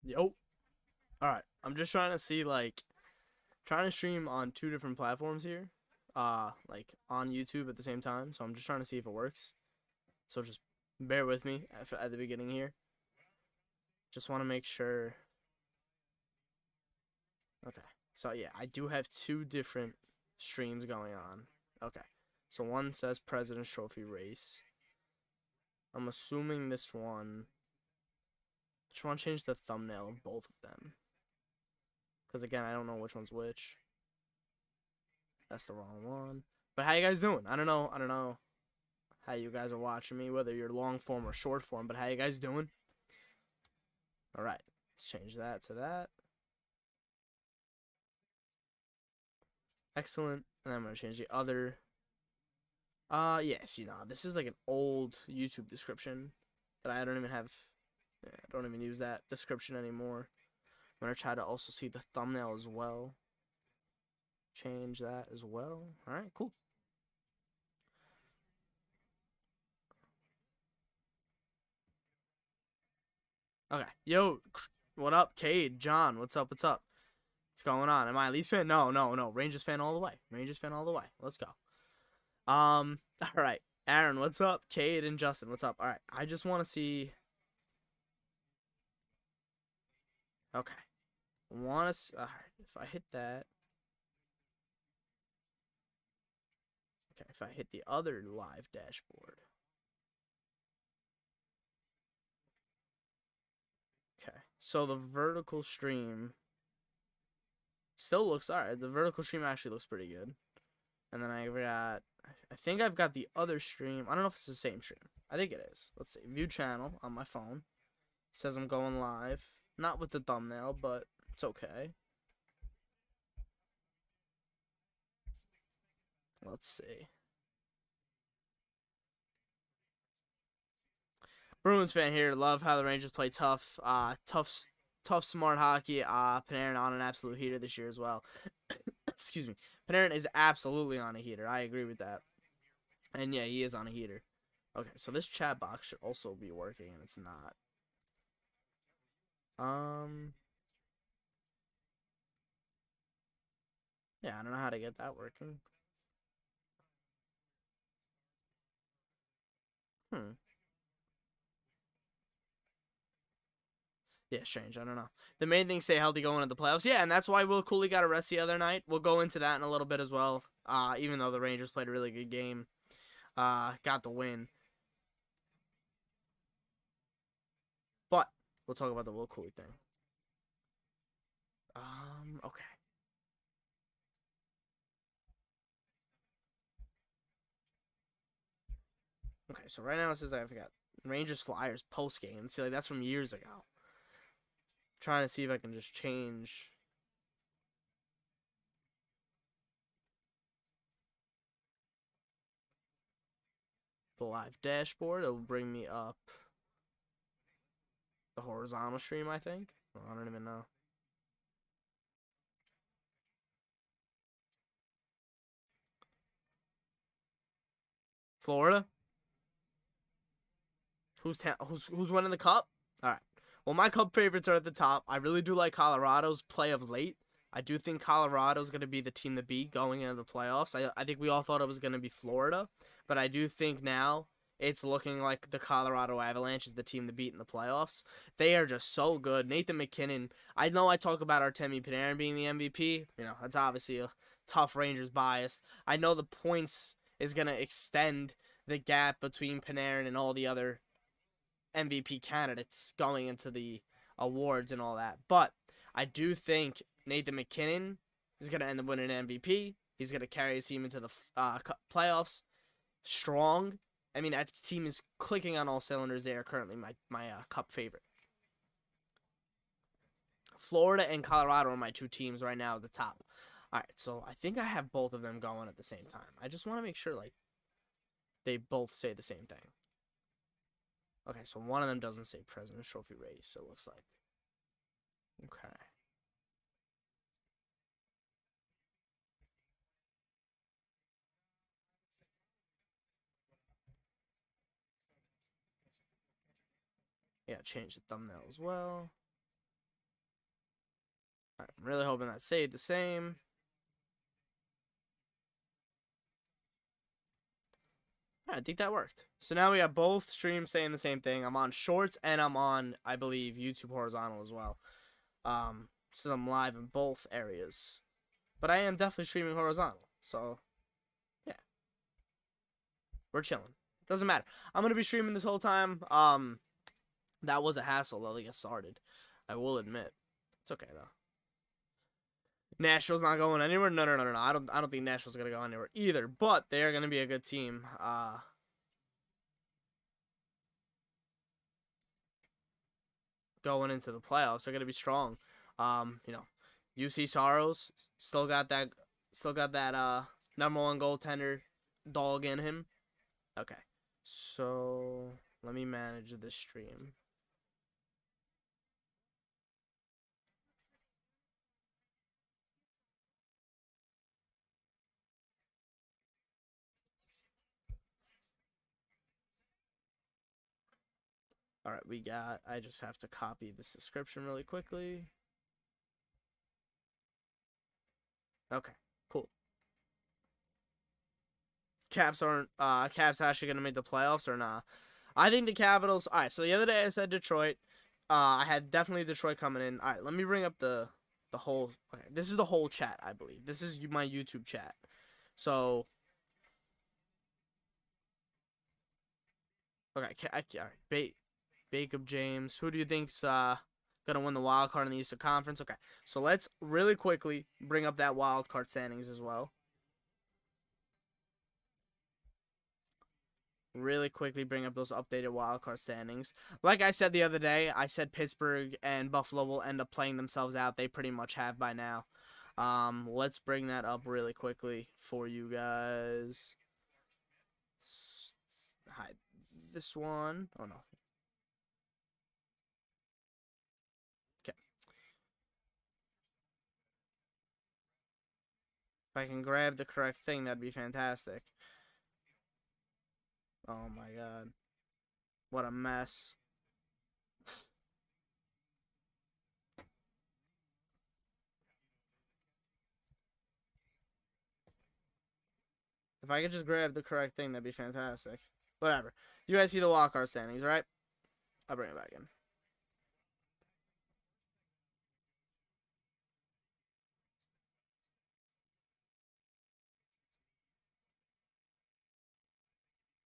Yo. Alright. I'm just trying to see, like, trying to stream on two different platforms here. Like, on YouTube at the same time. So I'm just trying to see if it works. So just bear with me at the beginning here. Just want to make sure. Okay. So, yeah, I do have two different streams going on. Okay. So one says President's Trophy Race. I'm assuming this one. Just want to change the thumbnail of both of them. Because, again, I don't know which one's which. That's the wrong one. But how you guys doing? I don't know how you guys are watching me, whether you're long form or short form, but how you guys doing? Alright. Let's change that to that. Excellent. And then I'm going to change the other. Yes, this is like an old YouTube description that I don't even have. I don't even use that description anymore. I'm going to try to also see the thumbnail as well. Change that as well. Alright, cool. Okay. Yo, what up, Cade? John, what's up? What's up? What's going on? Am I a Leafs fan? No. Rangers fan all the way. Rangers fan all the way. Let's go. All right. Aaron, what's up? Cade and Justin, what's up? All right. I just want to see. Okay. Want to? All right. If I hit that. Okay. If I hit the other live dashboard. Okay. So the vertical stream still looks alright. The vertical stream actually looks pretty good. And then I think I've got the other stream. I don't know if it's the same stream. I think it is. Let's see. View channel on my phone. It says I'm going live. Not with the thumbnail, but it's okay. Let's see. Bruins fan here. Love how the Rangers play tough. Tough, smart hockey. Panarin on an absolute heater this year as well. Excuse me. Panarin is absolutely on a heater. I agree with that. And yeah, he is on a heater. Okay, so this chat box should also be working, and it's not. Yeah, I don't know how to get that working. Yeah, strange. I don't know. The main thing, stay healthy going into the playoffs. Yeah, and that's why Will Cooley got a rest the other night. We'll go into that in a little bit as well. Even though the Rangers played a really good game, got the win. But we'll talk about the Will Cooley thing. Okay. Okay, so right now it says I forgot Rangers Flyers post game. See, like that's from years ago. Trying to see if I can just change the live dashboard. It'll bring me up the horizontal stream, I think. I don't even know. Florida? Who's winning the cup? All right. Well, my cup favorites are at the top. I really do like Colorado's play of late. I do think Colorado's going to be the team to beat going into the playoffs. I think we all thought it was going to be Florida, but I do think now it's looking like the Colorado Avalanche is the team to beat in the playoffs. They are just so good. Nathan McKinnon, I know I talk about Artemi Panarin being the MVP. That's obviously a tough Rangers bias. I know the points is going to extend the gap between Panarin and all the other MVP candidates going into the awards and all that. But I do think Nathan McKinnon is going to end up winning an MVP. He's going to carry his team into the playoffs strong. I mean, that team is clicking on all cylinders. They are currently my cup favorite. Florida and Colorado are my two teams right now at the top. All right, so I think I have both of them going at the same time. I just want to make sure like they both say the same thing. Okay, so one of them doesn't say President's Trophy Race, it looks like. Okay. Yeah, change the thumbnail as well. All right, I'm really hoping that stayed the same. I think that worked. So now we got both streams saying the same thing. I'm on Shorts and I'm on, I believe, YouTube Horizontal as well. So I'm live in both areas. But I am definitely streaming horizontal. So, yeah. We're chilling. Doesn't matter. I'm going to be streaming this whole time. That was a hassle though to get started. I will admit. It's okay though. Nashville's not going anywhere. No. I don't think Nashville's gonna go anywhere either. But they are gonna be a good team. Going into the playoffs, they're gonna be strong. You know, UC Soros still got that number one goaltender dog in him. Okay, so let me manage this stream. All right, I just have to copy this description really quickly. Okay, cool. Caps actually going to make the playoffs or not? I think the Capitals. All right, so the other day I said Detroit. I had definitely Detroit coming in. All right, let me bring up the whole. Okay, this is the whole chat, I believe. This is my YouTube chat. So, okay, all right. Jacob James. Who do you think's gonna win the wild card in the Eastern Conference? Okay, so let's really quickly bring up that wild card standings as well. Really quickly bring up those updated wildcard standings. Like I said the other day, I said Pittsburgh and Buffalo will end up playing themselves out. They pretty much have by now. Let's bring that up really quickly for you guys. Hide this one. Oh no. Okay. If I can grab the correct thing, that'd be fantastic. Oh my god. What a mess. If I could just grab the correct thing, that'd be fantastic. Whatever. You guys see the wildcard standings, right? I'll bring it back in.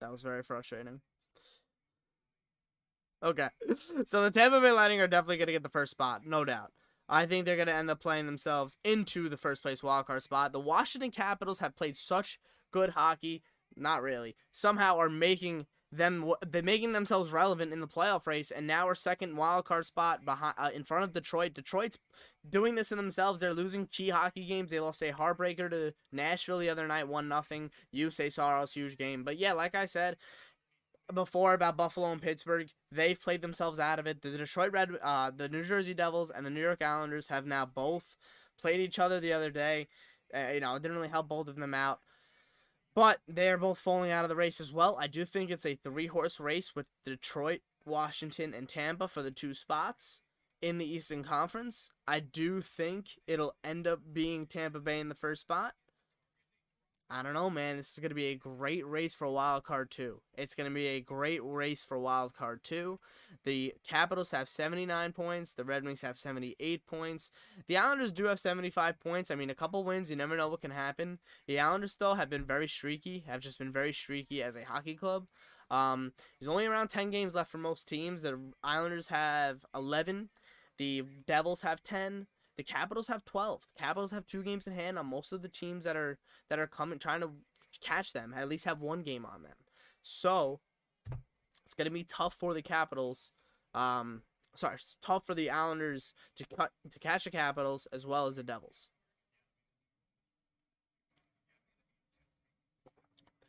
That was very frustrating. Okay. So the Tampa Bay Lightning are definitely going to get the first spot, no doubt. I think they're going to end up playing themselves into the first place wildcard spot. The Washington Capitals have played such good hockey. Not really. Somehow are making themselves relevant in the playoff race, and now are second wildcard spot behind in front of Detroit. Detroit's doing this in themselves. They're losing key hockey games. They lost a heartbreaker to Nashville the other night, 1-0. You say Saros, huge game, but yeah, like I said before about Buffalo and Pittsburgh, they've played themselves out of it. The New Jersey Devils and the New York Islanders have now both played each other the other day. It didn't really help both of them out. But they are both falling out of the race as well. I do think it's a 3-horse race with Detroit, Washington, and Tampa for the 2 spots in the Eastern Conference. I do think it'll end up being Tampa Bay in the first spot. I don't know, man. This is going to be a great race for Wild Card 2. It's going to be a great race for Wild Card 2. The Capitals have 79 points. The Red Wings have 78 points. The Islanders do have 75 points. I mean, a couple wins, you never know what can happen. The Islanders still have been very streaky, have just been very streaky as a hockey club. There's only around 10 games left for most teams. The Islanders have 11. The Devils have 10. The Capitals have 12. The Capitals have 2 games in hand on most of the teams that are coming, trying to catch them. At least have 1 game on them. So it's gonna be tough for the Capitals. It's tough for the Islanders to catch the Capitals as well as the Devils.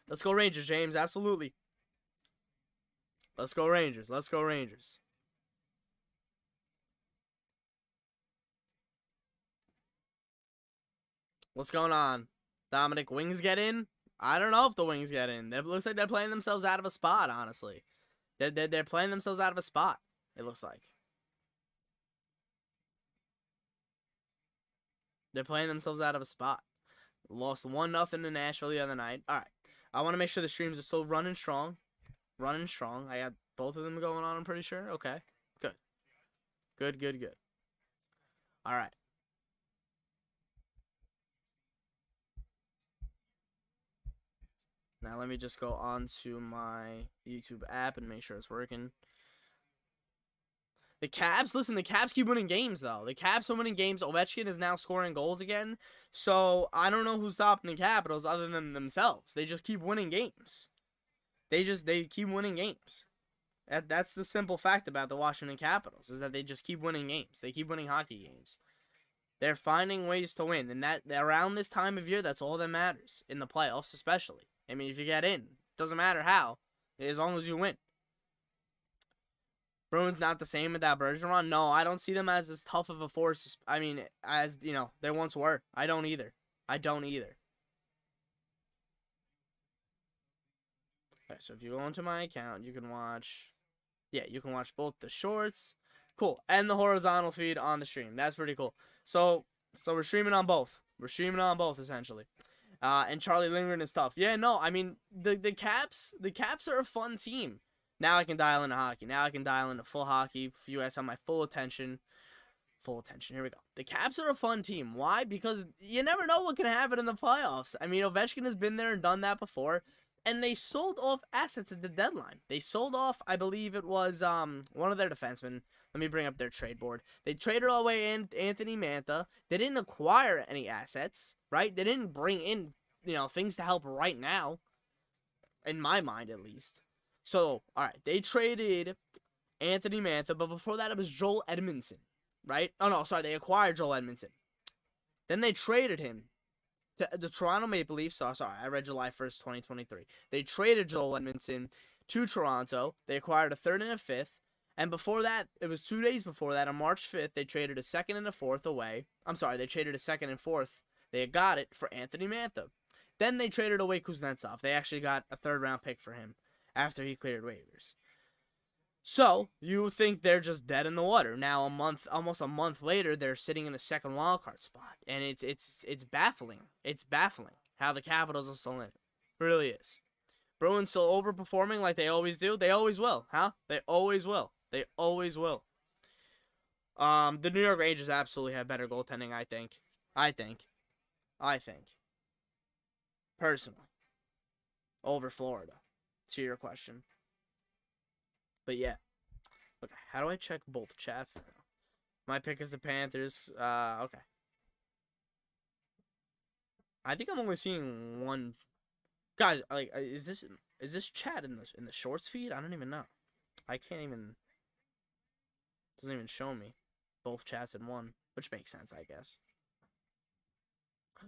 Let's go Rangers, James. Absolutely. Let's go Rangers. Let's go Rangers. What's going on? Dominic, Wings get in? I don't know if the Wings get in. It looks like they're playing themselves out of a spot, honestly. They're playing themselves out of a spot, it looks like. They're playing themselves out of a spot. Lost 1-0 to Nashville the other night. All right. I want to make sure the streams are still running strong. Running strong. I got both of them going on, I'm pretty sure. Okay. Good. Good, good, good. All right. Now let me just go on to my YouTube app and make sure it's working. The Caps, listen, the Caps keep winning games, though. The Caps are winning games. Ovechkin is now scoring goals again. So, I don't know who's stopping the Capitals other than themselves. They just keep winning games. They keep winning games. That's the simple fact about the Washington Capitals, is that they just keep winning games. They keep winning hockey games. They're finding ways to win. And that around this time of year, that's all that matters. In the playoffs, especially. I mean, if you get in, doesn't matter how, as long as you win. Bruins not the same without Bergeron. No, I don't see them as tough of a force. I mean, as, you know, they once were. I don't either. Okay, so if you go into my account, you can watch... Yeah, you can watch both the shorts. Cool. And the horizontal feed on the stream. That's pretty cool. So we're streaming on both. We're streaming on both, essentially. And Charlie Lindgren and stuff. Yeah, no, I mean, the Caps are a fun team. Now I can dial into hockey. Now I can dial into full hockey. For you guys have my full attention. Full attention. Here we go. The Caps are a fun team. Why? Because you never know what can happen in the playoffs. I mean, Ovechkin has been there and done that before. And they sold off assets at the deadline. They sold off, I believe it was one of their defensemen. Let me bring up their trade board. They traded all the way in Anthony Mantha. They didn't acquire any assets, right? They didn't bring in, you know, things to help right now. In my mind, at least. So, alright, they traded Anthony Mantha, but before that it was Joel Edmondson, right? Oh, no, sorry, they acquired Joel Edmondson. Then they traded him to the Toronto Maple Leafs. Oh, sorry, I read July 1st, 2023. They traded Joel Edmondson to Toronto. They acquired a third and a fifth. And before that, it was 2 days before that, on March 5th, they traded a second and a fourth away. I'm sorry, they traded a second and fourth. They got it for Anthony Mantha. Then they traded away Kuznetsov. They actually got a third-round pick for him after he cleared waivers. So, you think they're just dead in the water. Now, almost a month later, they're sitting in the second wildcard spot. And it's baffling. It's baffling how the Capitals are still in it. It really is. Bruins still overperforming like they always do. They always will, huh? They always will. They always will. The New York Rangers absolutely have better goaltending, I think. Personally. Over Florida. To your question. But yeah. Okay, how do I check both chats now? My pick is the Panthers. Okay. I think I'm only seeing one. Guys, like, is this chat in the shorts feed? I don't even know. I can't even. Doesn't even show me both chats in one, which makes sense, I guess.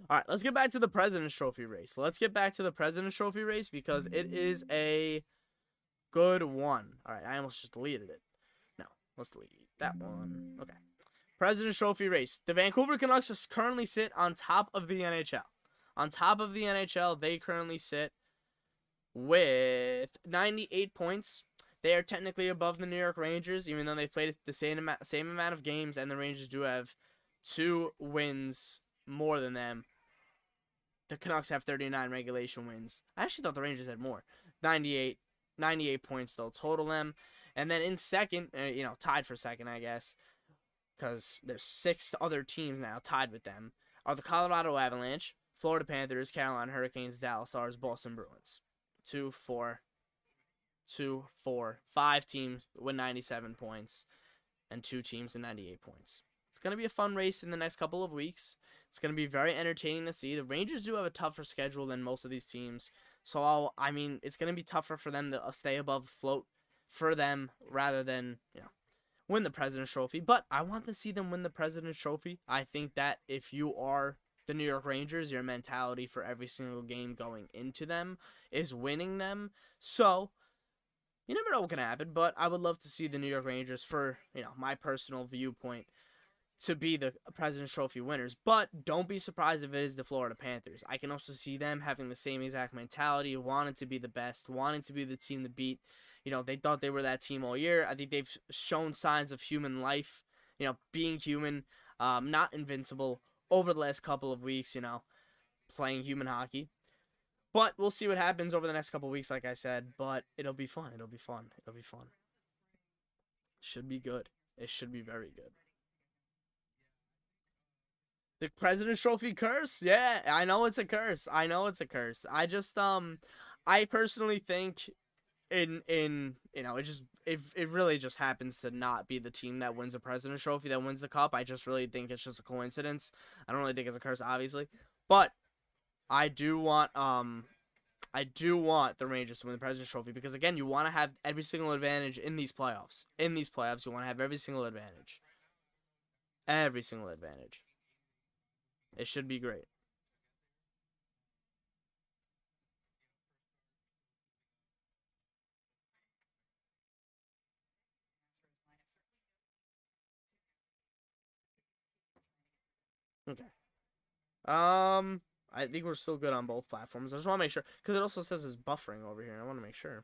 All right, let's get back to the President's Trophy race. Because it is a good one. All right, I almost just deleted it. No, let's delete that one. Okay. President's Trophy race. The Vancouver Canucks currently sit on top of the NHL. On top of the NHL, they currently sit with 98 points. They are technically above the New York Rangers, even though they played the same amount of games, and the Rangers do have 2 wins more than them. The Canucks have 39 regulation wins. I actually thought the Rangers had more. 98 points, they'll total them. And then in second, tied for second, I guess, because there's 6 other teams now tied with them, are the Colorado Avalanche, Florida Panthers, Carolina Hurricanes, Dallas Stars, Boston Bruins. 2, 4, 5 teams with 97 points, and 2 teams with 98 points. It's going to be a fun race in the next couple of weeks. It's going to be very entertaining to see. The Rangers do have a tougher schedule than most of these teams. So, it's going to be tougher for them to stay above float for them rather than, win the President's Trophy. But I want to see them win the President's Trophy. I think that if you are the New York Rangers, your mentality for every single game going into them is winning them. So, you never know what can happen, but I would love to see the New York Rangers, for, my personal viewpoint, to be the President's Trophy winners. But don't be surprised if it is the Florida Panthers. I can also see them having the same exact mentality, wanting to be the best, wanting to be the team to beat. They thought they were that team all year. I think they've shown signs of human life, being human, not invincible, over the last couple of weeks, you know, playing human hockey. But we'll see what happens over the next couple of weeks, like I said. But it'll be fun. It'll be fun. It'll be fun. Should be good. It should be very good. The President's Trophy curse? Yeah, I know it's a curse. I know it's a curse. I just I personally think in you know, it really just happens to not be the team that wins the President's Trophy that wins the cup. I just really think it's just a coincidence. I don't really think it's a curse, obviously. But I do want the Rangers to win the President's Trophy because again, you want to have every single advantage in these playoffs. In these playoffs, you want to have every single advantage. Every single advantage. It should be great. Okay. I think we're still good on both platforms. I just want to make sure because it also says it's buffering over here. I want to make sure.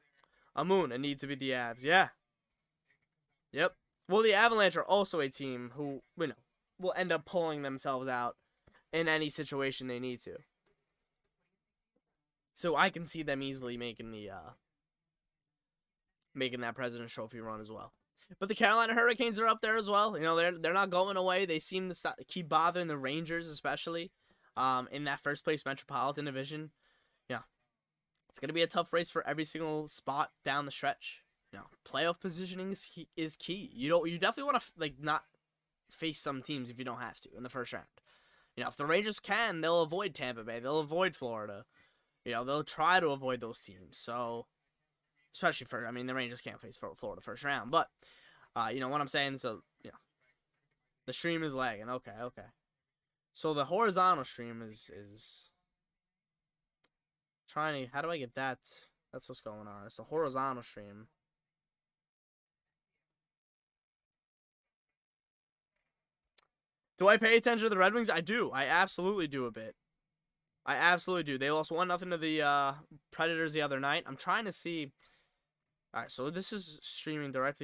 Moon, it needs to be the Avs. Yeah. Yep. Well, the Avalanche are also a team who, you know, will end up pulling themselves out in any situation they need to. So I can see them easily making the making that President's Trophy run as well. But the Carolina Hurricanes are up there as well. You know, they're not going away. They seem to keep bothering the Rangers, especially in that first place Metropolitan Division. Yeah, it's gonna be a tough race for every single spot down the stretch. You know, playoff positioning is key. You definitely want to like not face some teams if you don't have to in the first round. You know, if the Rangers can, they'll avoid Tampa Bay. They'll avoid Florida. You know, they'll try to avoid those teams. So, especially I mean, the Rangers can't face Florida first round. But, you know what I'm saying? So, you know, the stream is lagging. Okay. So, the horizontal stream is trying to, how do I get that? That's what's going on. It's the horizontal stream. Do I pay attention to the Red Wings? I do. I absolutely do a bit. I absolutely do. They lost 1-0 to the Predators the other night. I'm trying to see. All right, so this is streaming directly